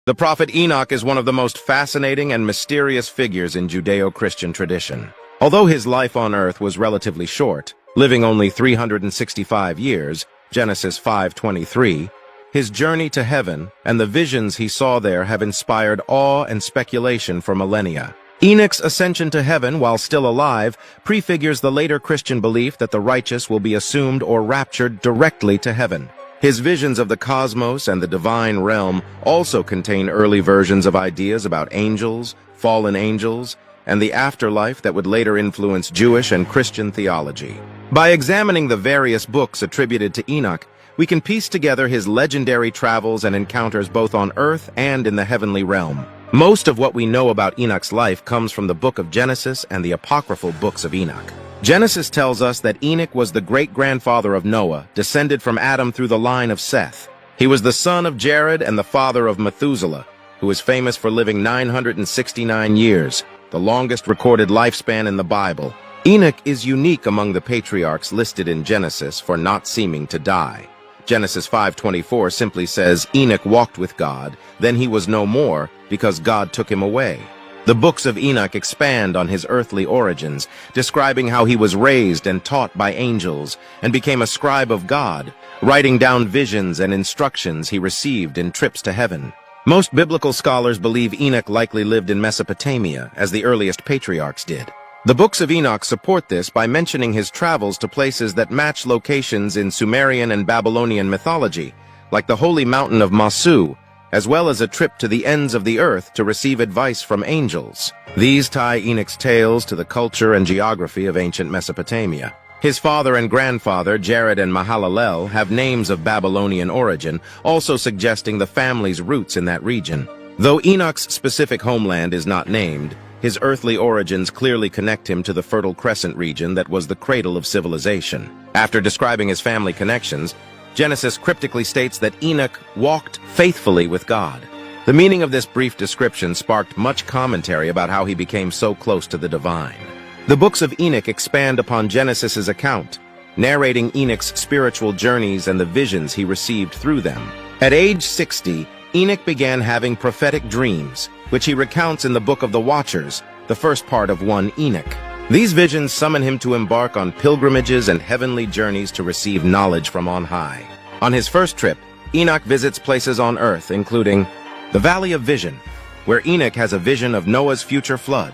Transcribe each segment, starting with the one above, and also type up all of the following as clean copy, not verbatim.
The prophet Enoch is one of the most fascinating and mysterious figures in Judeo-Christian tradition. Although his life on earth was relatively short, living only 365 years, Genesis 5:23, his journey to heaven and the visions he saw there have inspired awe and speculation for millennia. Enoch's ascension to heaven while still alive prefigures the later Christian belief that the righteous will be assumed or raptured directly to heaven. His visions of the cosmos and the divine realm also contain early versions of ideas about angels, fallen angels, and the afterlife that would later influence Jewish and Christian theology. By examining the various books attributed to Enoch, we can piece together his legendary travels and encounters both on earth and in the heavenly realm. Most of what we know about Enoch's life comes from the book of Genesis and the apocryphal books of Enoch. Genesis tells us that Enoch was the great-grandfather of Noah, descended from Adam through the line of Seth. He was the son of Jared and the father of Methuselah, who is famous for living 969 years, the longest recorded lifespan in the Bible. Enoch is unique among the patriarchs listed in Genesis for not seeming to die. Genesis 5:24 simply says, Enoch walked with God, then he was no more, because God took him away. The books of Enoch expand on his earthly origins, describing how he was raised and taught by angels, and became a scribe of God, writing down visions and instructions he received in trips to heaven. Most biblical scholars believe Enoch likely lived in Mesopotamia, as the earliest patriarchs did. The books of Enoch support this by mentioning his travels to places that match locations in Sumerian and Babylonian mythology, like the holy mountain of Masu, as well as a trip to the ends of the earth to receive advice from angels. These tie Enoch's tales to the culture and geography of ancient Mesopotamia. His father and grandfather, Jared and Mahalalel, have names of Babylonian origin, also suggesting the family's roots in that region. Though Enoch's specific homeland is not named, his earthly origins clearly connect him to the Fertile Crescent region that was the cradle of civilization. After describing his family connections, Genesis cryptically states that Enoch walked faithfully with God. The meaning of this brief description sparked much commentary about how he became so close to the divine. The books of Enoch expand upon Genesis's account, narrating Enoch's spiritual journeys and the visions he received through them. At age 60, Enoch began having prophetic dreams, which he recounts in the Book of the Watchers, the first part of 1 Enoch. These visions summon him to embark on pilgrimages and heavenly journeys to receive knowledge from on high. On his first trip, Enoch visits places on earth, including the Valley of Vision, where Enoch has a vision of Noah's future flood;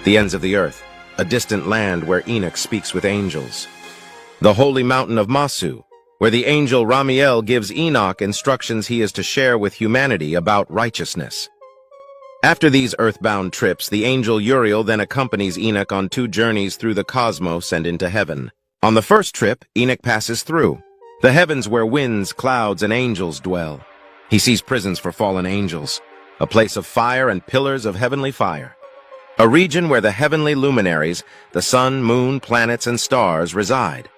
the ends of the earth, a distant land where Enoch speaks with angels; the holy mountain of Masu, where the angel Ramiel gives Enoch instructions he is to share with humanity about righteousness. After these earthbound trips, the angel Uriel then accompanies Enoch on 2 journeys through the cosmos and into heaven. On the first trip, Enoch passes through the heavens where winds, clouds, and angels dwell. He sees prisons for fallen angels, a place of fire and pillars of heavenly fire, a region where the heavenly luminaries, the sun, moon, planets, and stars reside.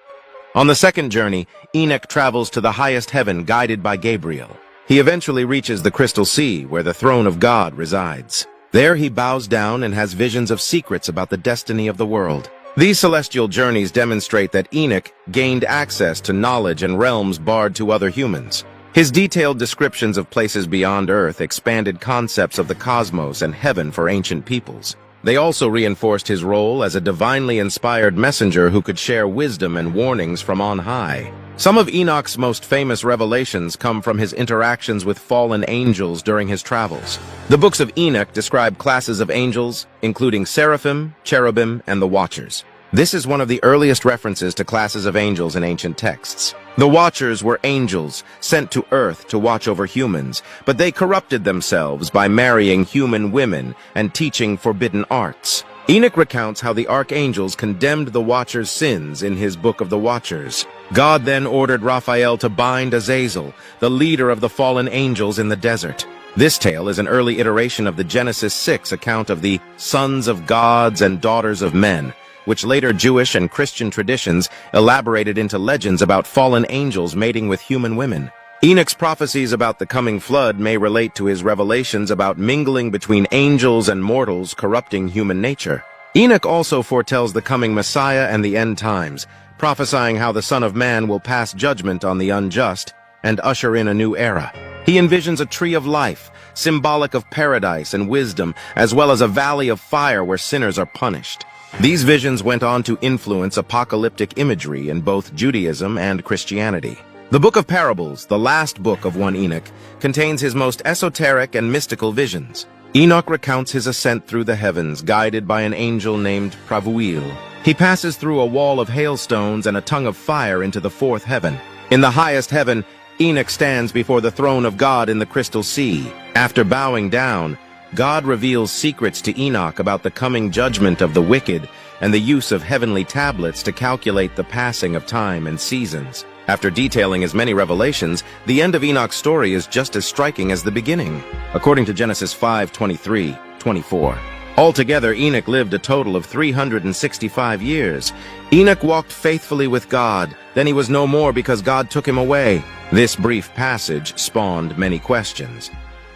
On the second journey, Enoch travels to the highest heaven guided by Gabriel. He eventually reaches the Crystal Sea, where the throne of God resides. There he bows down and has visions of secrets about the destiny of the world. These celestial journeys demonstrate that Enoch gained access to knowledge and realms barred to other humans. His detailed descriptions of places beyond Earth expanded concepts of the cosmos and heaven for ancient peoples. They also reinforced his role as a divinely inspired messenger who could share wisdom and warnings from on high. Some of Enoch's most famous revelations come from his interactions with fallen angels during his travels. The books of Enoch describe classes of angels, including seraphim, cherubim, and the Watchers. This is one of the earliest references to classes of angels in ancient texts. The Watchers were angels sent to Earth to watch over humans, but they corrupted themselves by marrying human women and teaching forbidden arts. Enoch recounts how the archangels condemned the Watchers' sins in his Book of the Watchers. God then ordered Raphael to bind Azazel, the leader of the fallen angels in the desert. This tale is an early iteration of the Genesis 6 account of the sons of gods and daughters of men, which later Jewish and Christian traditions elaborated into legends about fallen angels mating with human women. Enoch's prophecies about the coming flood may relate to his revelations about mingling between angels and mortals corrupting human nature. Enoch also foretells the coming Messiah and the end times, prophesying how the Son of Man will pass judgment on the unjust and usher in a new era. He envisions a tree of life, symbolic of paradise and wisdom, as well as a valley of fire where sinners are punished. These visions went on to influence apocalyptic imagery in both Judaism and Christianity. The Book of Parables, the last book of 1 Enoch, contains his most esoteric and mystical visions. Enoch recounts his ascent through the heavens, guided by an angel named Pravuil. He passes through a wall of hailstones and a tongue of fire into the fourth heaven. In the highest heaven, Enoch stands before the throne of God in the crystal sea. After bowing down, God reveals secrets to Enoch about the coming judgment of the wicked and the use of heavenly tablets to calculate the passing of time and seasons. After detailing his many revelations, the end of Enoch's story is just as striking as the beginning, according to Genesis 5:23-24. Altogether, Enoch lived a total of 365 years. Enoch walked faithfully with God, then he was no more because God took him away. This brief passage spawned many questions.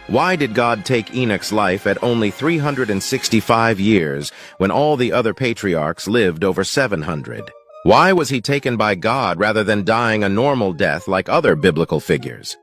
Why did God take Enoch's life at only 365 years when all the other patriarchs lived over 700? Why was he taken by God rather than dying a normal death like other biblical figures?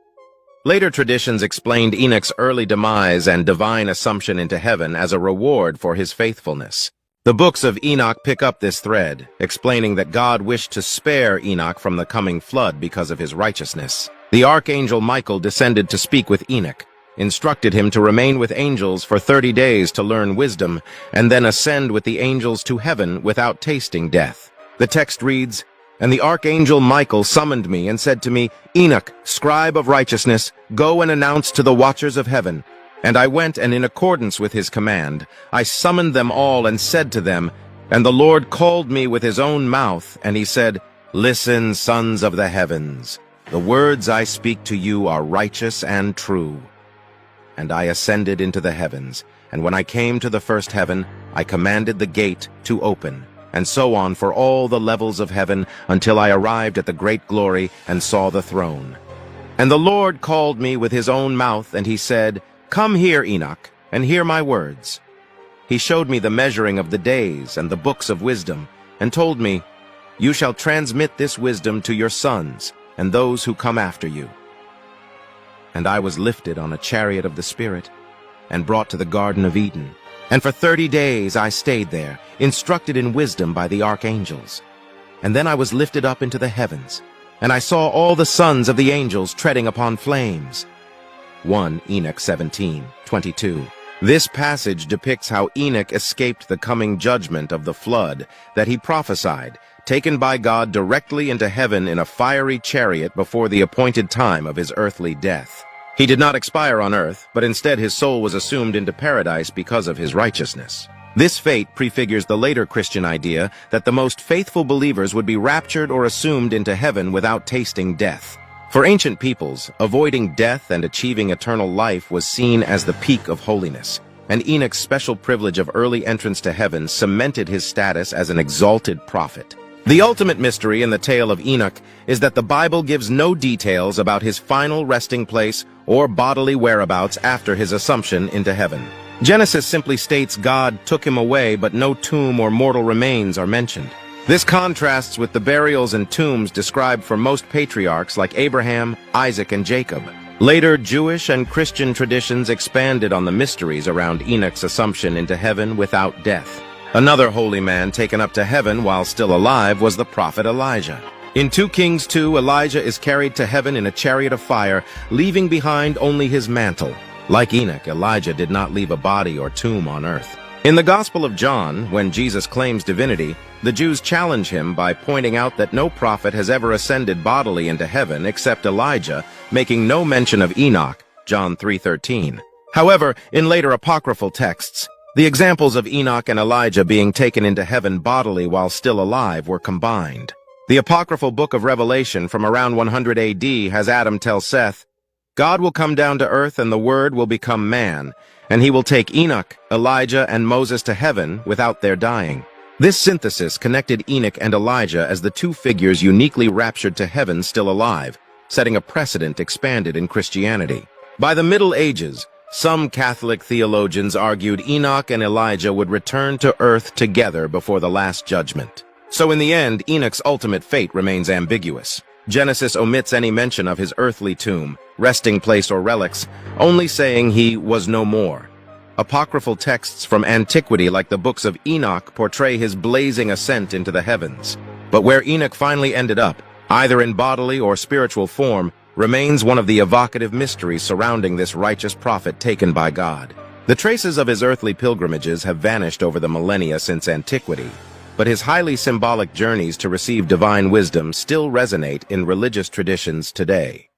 Later traditions explained Enoch's early demise and divine assumption into heaven as a reward for his faithfulness. The books of Enoch pick up this thread, explaining that God wished to spare Enoch from the coming flood because of his righteousness. The archangel Michael descended to speak with Enoch, instructed him to remain with angels for 30 days to learn wisdom, and then ascend with the angels to heaven without tasting death. The text reads, "And the archangel Michael summoned me and said to me, 'Enoch, scribe of righteousness, go and announce to the watchers of heaven.' And I went, and in accordance with his command, I summoned them all and said to them, and the Lord called me with his own mouth, and he said, 'Listen, sons of the heavens, the words I speak to you are righteous and true.' And I ascended into the heavens, and when I came to the first heaven, I commanded the gate to open, and so on for all the levels of heaven until I arrived at the great glory and saw the throne. And the Lord called me with his own mouth, and he said, 'Come here, Enoch, and hear my words.' He showed me the measuring of the days and the books of wisdom, and told me, 'You shall transmit this wisdom to your sons and those who come after you.' And I was lifted on a chariot of the Spirit and brought to the Garden of Eden. And for 30 days I stayed there, instructed in wisdom by the archangels. And then I was lifted up into the heavens, and I saw all the sons of the angels treading upon flames." 1 Enoch 17:22. This passage depicts how Enoch escaped the coming judgment of the flood that he prophesied, taken by God directly into heaven in a fiery chariot before the appointed time of his earthly death. He did not expire on earth, but instead his soul was assumed into paradise because of his righteousness. This fate prefigures the later Christian idea that the most faithful believers would be raptured or assumed into heaven without tasting death. For ancient peoples, avoiding death and achieving eternal life was seen as the peak of holiness, and Enoch's special privilege of early entrance to heaven cemented his status as an exalted prophet. The ultimate mystery in the tale of Enoch is that the Bible gives no details about his final resting place or bodily whereabouts after his assumption into heaven. Genesis simply states God took him away, but no tomb or mortal remains are mentioned. This contrasts with the burials and tombs described for most patriarchs like Abraham, Isaac, and Jacob. Later, Jewish and Christian traditions expanded on the mysteries around Enoch's assumption into heaven without death. Another holy man taken up to heaven while still alive was the prophet Elijah. In 2 Kings 2, Elijah is carried to heaven in a chariot of fire, leaving behind only his mantle. Like Enoch, Elijah did not leave a body or tomb on earth. In the Gospel of John, when Jesus claims divinity, the Jews challenge him by pointing out that no prophet has ever ascended bodily into heaven except Elijah, making no mention of Enoch, John 3:13. However, in later apocryphal texts, the examples of Enoch and Elijah being taken into heaven bodily while still alive were combined. The apocryphal book of Revelation from around 100 AD has Adam tell Seth, "God will come down to earth and the Word will become man, and he will take Enoch, Elijah, and Moses to heaven without their dying." This synthesis connected Enoch and Elijah as the two figures uniquely raptured to heaven still alive, setting a precedent expanded in Christianity. By the Middle Ages, some Catholic theologians argued Enoch and Elijah would return to earth together before the Last Judgment. So in the end, Enoch's ultimate fate remains ambiguous. Genesis omits any mention of his earthly tomb, resting place, or relics, only saying he was no more. Apocryphal texts from antiquity like the books of Enoch portray his blazing ascent into the heavens. But where Enoch finally ended up, either in bodily or spiritual form, remains one of the evocative mysteries surrounding this righteous prophet taken by God. The traces of his earthly pilgrimages have vanished over the millennia since antiquity, but his highly symbolic journeys to receive divine wisdom still resonate in religious traditions today.